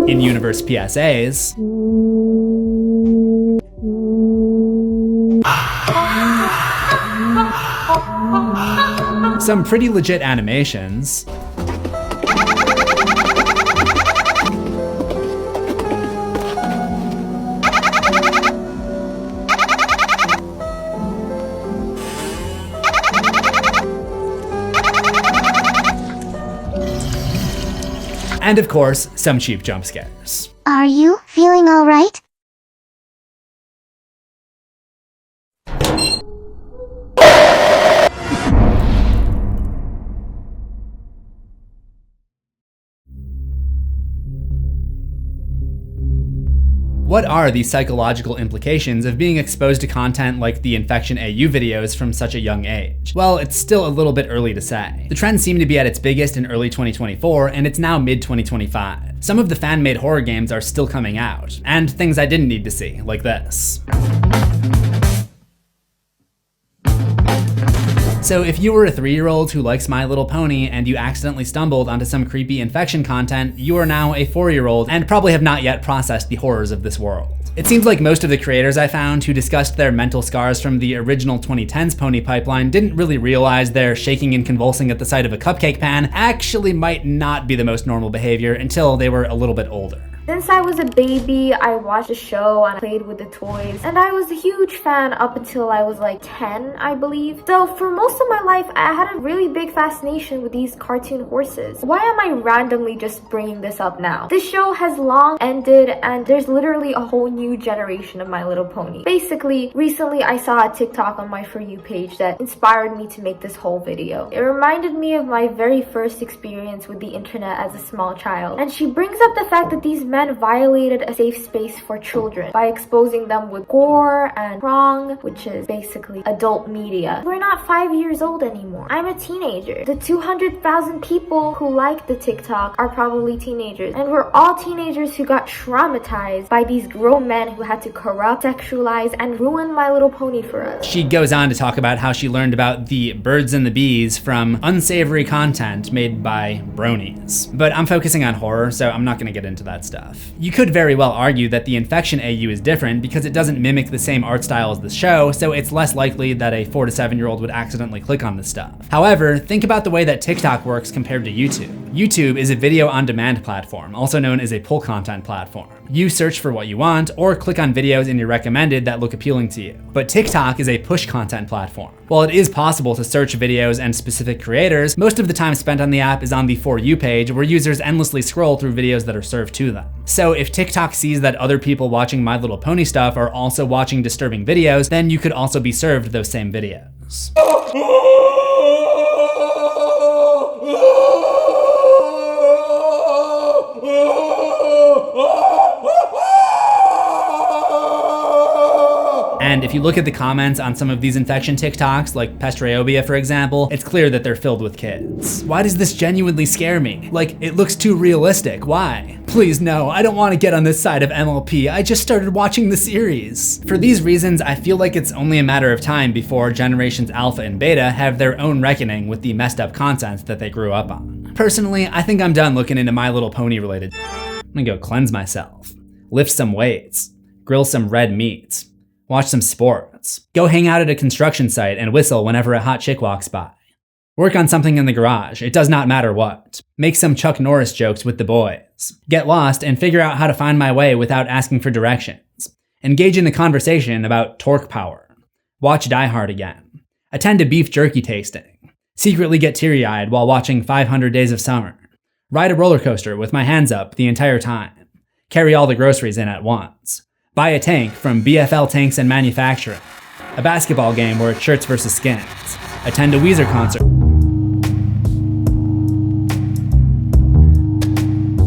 in-universe PSAs, some pretty legit animations, and of course, some cheap jump scares. Are you feeling all right? What are the psychological implications of being exposed to content like the Infection AU videos from such a young age? Well, it's still a little bit early to say. The trend seemed to be at its biggest in early 2024, and it's now mid-2025. Some of the fan-made horror games are still coming out, and things I didn't need to see, like this. So if you were a 3-year-old who likes My Little Pony and you accidentally stumbled onto some creepy Infection content, you are now a 4-year-old and probably have not yet processed the horrors of this world. It seems like most of the creators I found who discussed their mental scars from the original 2010s pony pipeline didn't really realize their shaking and convulsing at the sight of a cupcake pan actually might not be the most normal behavior until they were a little bit older. Since I was a baby, I watched the show and I played with the toys, and I was a huge fan up until I was like 10, I believe. So for most of my life, I had a really big fascination with these cartoon horses. Why am I randomly just bringing this up now? This show has long ended and there's literally a whole new generation of My Little Pony. Basically, recently I saw a TikTok on my For You page that inspired me to make this whole video. It reminded me of my very first experience with the internet as a small child, and she brings up the fact that these men violated a safe space for children by exposing them with gore and wrong, which is basically adult media. We're not 5 years old anymore. I'm a teenager. The 200,000 people who like the TikTok are probably teenagers, and we're all teenagers who got traumatized by these grown men who had to corrupt, sexualize, and ruin My Little Pony for us. She goes on to talk about how she learned about the birds and the bees from unsavory content made by bronies. But I'm focusing on horror, so I'm not gonna get into that stuff. You could very well argue that the Infection AU is different because it doesn't mimic the same art style as the show, so it's less likely that a 4 to 7-year-old would accidentally click on this stuff. However, think about the way that TikTok works compared to YouTube. YouTube is a video on demand platform, also known as a pull content platform. You search for what you want or click on videos in your recommended that look appealing to you. But TikTok is a push content platform. While it is possible to search videos and specific creators, most of the time spent on the app is on the For You page where users endlessly scroll through videos that are served to them. So if TikTok sees that other people watching My Little Pony stuff are also watching disturbing videos, then you could also be served those same videos. And if you look at the comments on some of these Infection TikToks, like Pestriobia for example, it's clear that they're filled with kids. Why does this genuinely scare me? Like, it looks too realistic, why? Please no, I don't want to get on this side of MLP, I just started watching the series. For these reasons, I feel like it's only a matter of time before generations Alpha and Beta have their own reckoning with the messed up content that they grew up on. Personally, I think I'm done looking into My Little Pony related. I'm gonna go cleanse myself, lift some weights, grill some red meat, watch some sports, go hang out at a construction site and whistle whenever a hot chick walks by. Work on something in the garage, it does not matter what. Make some Chuck Norris jokes with the boys. Get lost and figure out how to find my way without asking for directions. Engage in a conversation about torque power. Watch Die Hard again. Attend a beef jerky tasting. Secretly get teary-eyed while watching 500 Days of Summer. Ride a roller coaster with my hands up the entire time. Carry all the groceries in at once. Buy a tank from BFL Tanks and Manufacturing. A basketball game where it's shirts versus skins. Attend a Weezer concert.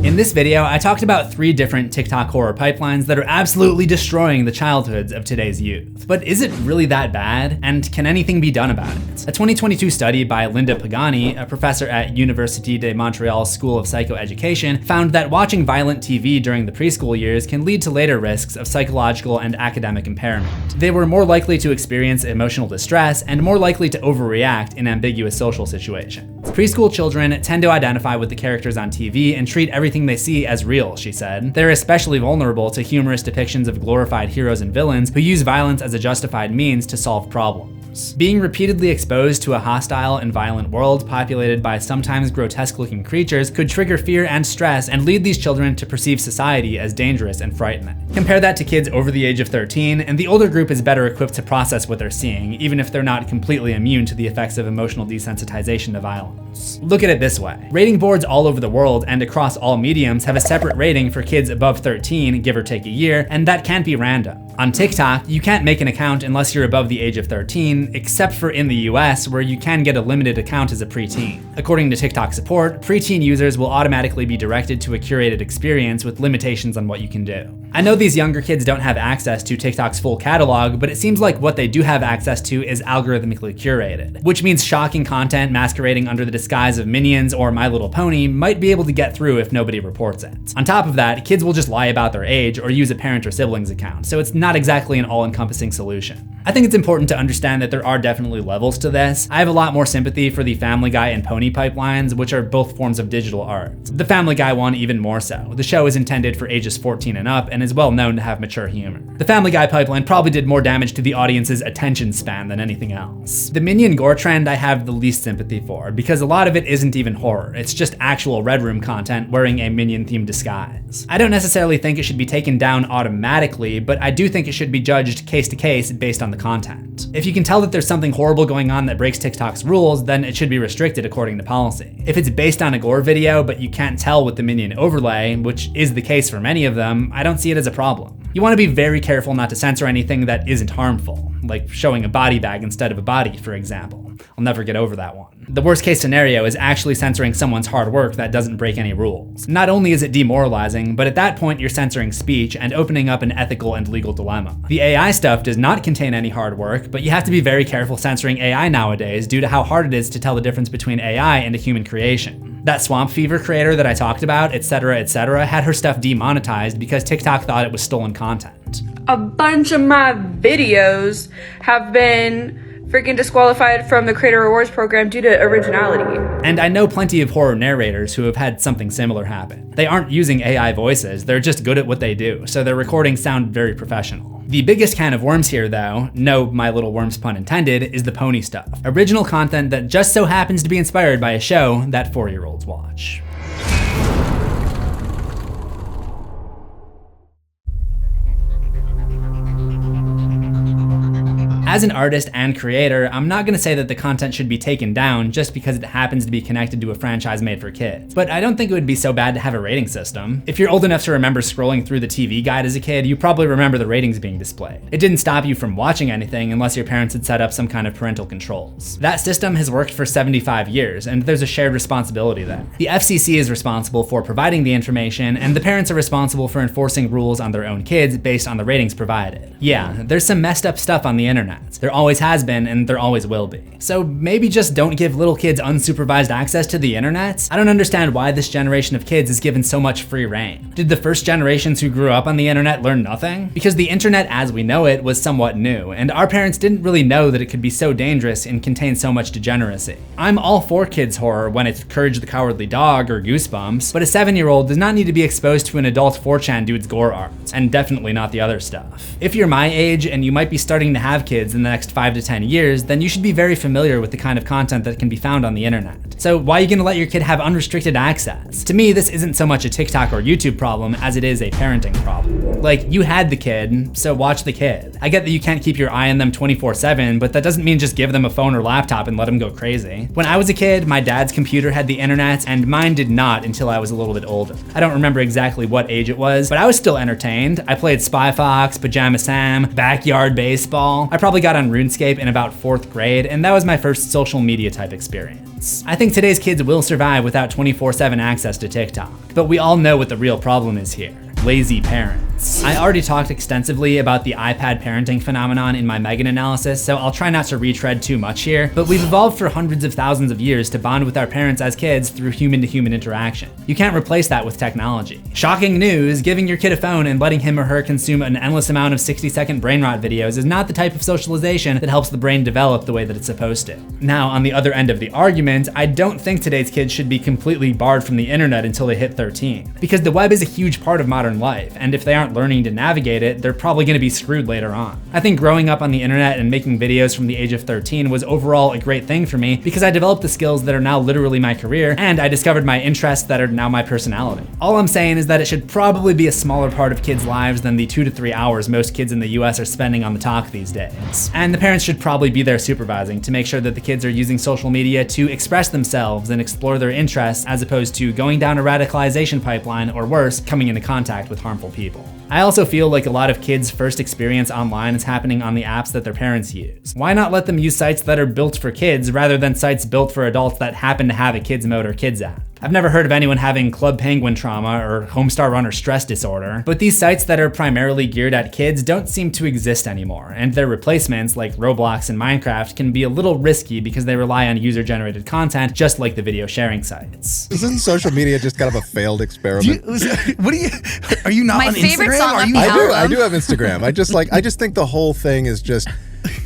In this video, I talked about 3 different TikTok horror pipelines that are absolutely destroying the childhoods of today's youth. But is it really that bad? And can anything be done about it? A 2022 study by Linda Pagani, a professor at Université de Montréal School of Psychoeducation, found that watching violent TV during the preschool years can lead to later risks of psychological and academic impairment. They were more likely to experience emotional distress and more likely to overreact in ambiguous social situations. Preschool children tend to identify with the characters on TV and treat everything they see as real, she said. They're especially vulnerable to humorous depictions of glorified heroes and villains who use violence as a justified means to solve problems. Being repeatedly exposed to a hostile and violent world populated by sometimes grotesque-looking creatures could trigger fear and stress and lead these children to perceive society as dangerous and frightening. Compare that to kids over the age of 13, and the older group is better equipped to process what they're seeing, even if they're not completely immune to the effects of emotional desensitization to violence. Look at it this way. Rating boards all over the world and across all mediums have a separate rating for kids above 13, give or take a year, and that can't be random. On TikTok, you can't make an account unless you're above the age of 13, except for in the US, where you can get a limited account as a preteen. According to TikTok support, preteen users will automatically be directed to a curated experience with limitations on what you can do. I know these younger kids don't have access to TikTok's full catalog, but it seems like what they do have access to is algorithmically curated, which means shocking content masquerading under the disguise of Minions or My Little Pony might be able to get through if nobody reports it. On top of that, kids will just lie about their age or use a parent or sibling's account, so it's not exactly an all-encompassing solution. I think it's important to understand that there are definitely levels to this. I have a lot more sympathy for the Family Guy and Pony pipelines, which are both forms of digital art. The Family Guy one even more so. The show is intended for ages 14 and up and is well known to have mature humor. The Family Guy pipeline probably did more damage to the audience's attention span than anything else. The Minion Gore trend I have the least sympathy for, because a lot of it isn't even horror, it's just actual Red Room content wearing a Minion-themed disguise. I don't necessarily think it should be taken down automatically, but I do think it should be judged case to case based on the content. If you can tell that there's something horrible going on that breaks TikTok's rules, then it should be restricted according to policy. If it's based on a Gore video, but you can't tell with the Minion overlay, which is the case for many of them, I don't see it as a problem. You want to be very careful not to censor anything that isn't harmful, like showing a body bag instead of a body, for example. I'll never get over that one. The worst case scenario is actually censoring someone's hard work that doesn't break any rules. Not only is it demoralizing, but at that point you're censoring speech and opening up an ethical and legal dilemma. The AI stuff does not contain any hard work, but you have to be very careful censoring AI nowadays due to how hard it is to tell the difference between AI and a human creation. That Swamp Fever creator that I talked about, etc., had her stuff demonetized because TikTok thought it was stolen content. A bunch of my videos have been freaking disqualified from the Creator Rewards program due to originality. And I know plenty of horror narrators who have had something similar happen. They aren't using AI voices, they're just good at what they do, so their recordings sound very professional. The biggest can of worms here though, no My Little Worms pun intended, is the pony stuff. Original content that just so happens to be inspired by a show that 4-year-olds watch. As an artist and creator, I'm not gonna say that the content should be taken down just because it happens to be connected to a franchise made for kids. But I don't think it would be so bad to have a rating system. If you're old enough to remember scrolling through the TV guide as a kid, you probably remember the ratings being displayed. It didn't stop you from watching anything unless your parents had set up some kind of parental controls. That system has worked for 75 years, and there's a shared responsibility there. The FCC is responsible for providing the information, and the parents are responsible for enforcing rules on their own kids based on the ratings provided. Yeah, there's some messed up stuff on the internet. internet. There always has been, and there always will be. So maybe just don't give little kids unsupervised access to the internet? I don't understand why this generation of kids is given so much free reign. Did the first generations who grew up on the internet learn nothing? Because the internet as we know it was somewhat new, and our parents didn't really know that it could be so dangerous and contain so much degeneracy. I'm all for kids horror when it's Courage the Cowardly Dog or Goosebumps, but a 7-year-old does not need to be exposed to an adult 4chan dude's gore art, and definitely not the other stuff. If you're my age and you might be starting to have kids in the next 5 to 10 years, then you should be very familiar with the kind of content that can be found on the internet. So why are you gonna let your kid have unrestricted access? To me, this isn't so much a TikTok or YouTube problem as it is a parenting problem. Like, you had the kid, so watch the kid. I get that you can't keep your eye on them 24/7, but that doesn't mean just give them a phone or laptop and let them go crazy. When I was a kid, my dad's computer had the internet, and mine did not until I was a little bit older. I don't remember exactly what age it was, but I was still entertained. I played Spy Fox, Pajama Sam, Backyard Baseball. I probably got on RuneScape in about 4th grade, and that was my first social media type experience. I think today's kids will survive without 24/7 access to TikTok, but we all know what the real problem is here. Lazy parents. I already talked extensively about the iPad parenting phenomenon in my Megan analysis, so I'll try not to retread too much here, but we've evolved for hundreds of thousands of years to bond with our parents as kids through human-to-human interaction. You can't replace that with technology. Shocking news, giving your kid a phone and letting him or her consume an endless amount of 60-second brain rot videos is not the type of socialization that helps the brain develop the way that it's supposed to. Now, on the other end of the argument, I don't think today's kids should be completely barred from the internet until they hit 13, because the web is a huge part of modern life, and if they aren't learning to navigate it, they're probably going to be screwed later on. I think growing up on the internet and making videos from the age of 13 was overall a great thing for me because I developed the skills that are now literally my career, and I discovered my interests that are now my personality. All I'm saying is that it should probably be a smaller part of kids' lives than the 2 to 3 hours most kids in the US are spending on the talk these days. And the parents should probably be there supervising to make sure that the kids are using social media to express themselves and explore their interests as opposed to going down a radicalization pipeline or worse, coming into contact with harmful people. I also feel like a lot of kids' first experience online is happening on the apps that their parents use. Why not let them use sites that are built for kids rather than sites built for adults that happen to have a kids mode or kids app? I've never heard of anyone having Club Penguin trauma or Homestar Runner stress disorder, but these sites that are primarily geared at kids don't seem to exist anymore, and their replacements like Roblox and Minecraft can be a little risky because they rely on user-generated content just like the video sharing sites. Isn't social media just kind of a failed experiment? Are you not on Instagram? I do have Instagram. I just think the whole thing is just,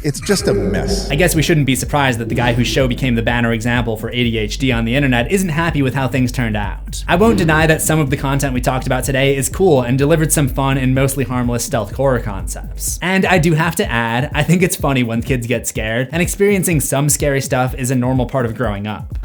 it's just a mess. I guess we shouldn't be surprised that the guy whose show became the banner example for ADHD on the internet isn't happy with how things turned out. I won't deny that some of the content we talked about today is cool and delivered some fun and mostly harmless stealth horror concepts. And I do have to add, I think it's funny when kids get scared, and experiencing some scary stuff is a normal part of growing up.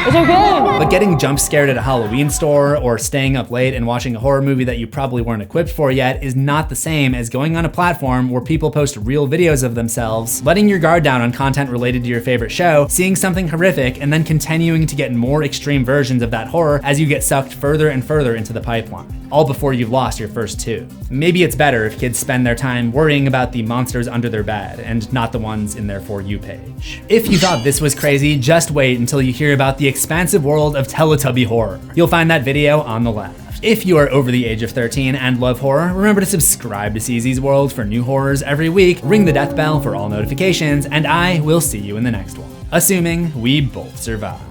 It's okay. But getting jump scared at a Halloween store or staying up late and watching a horror movie that you probably weren't equipped for yet is not the same as going on a platform where people post real videos of themselves, letting your guard down on content related to your favorite show, seeing something horrific, and then continuing to get more extreme versions of that horror as you get sucked further and further into the pipeline, all before you've lost your first 2. Maybe it's better if kids spend their time worrying about the monsters under their bed and not the ones in their For You page. If you thought this was crazy, just wait until you hear about the expansive world of Teletubby horror. You'll find that video on the left. If you are over the age of 13 and love horror, remember to subscribe to CZsWorld for new horrors every week, ring the death bell for all notifications, and I will see you in the next one. Assuming we both survive.